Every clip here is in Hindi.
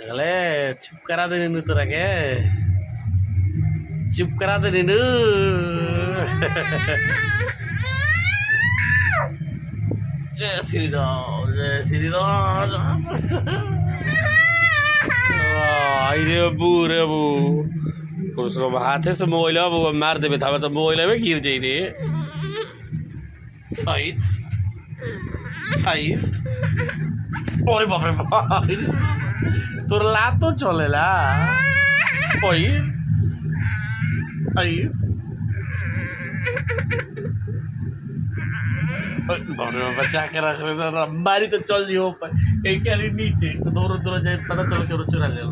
अगले चुप करा दे नीनू तोरा के चुप करा दे नीनू जय श्री राम जय श्री राम रे अबू उसको हाथे से मोबाइल मार देवे था तो मोबाइल में गिर जाई रे आई आई अरे बाप रे बाप তোর লাতো চলে না ওই आई बचा के रख रहे तो बारी तो चल जी ऊपर एक नीचे दोनों दोनों जाए पता चलो चलो चुरा ले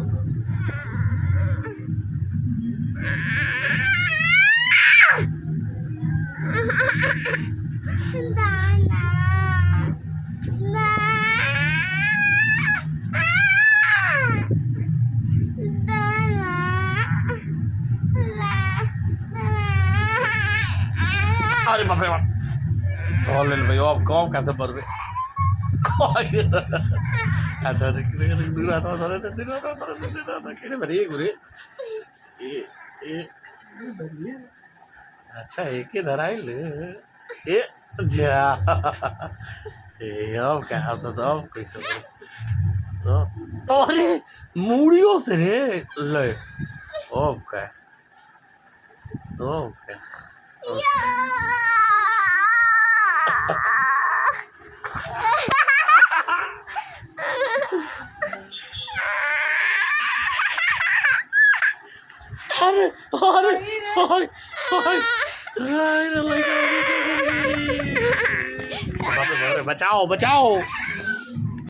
अरे बाप रे बाप धोल ले भाई अब कौन कैसे पर बे अच्छा दूर आता धोले तो दूर आता केने भरी गुरे ए अच्छा एक ही धराइल ए जा ए अब क्या तो दब कैसे तो अरे मूड़ियों से रे ले अब क्या अरे अरे अरे बचाओ बचाओ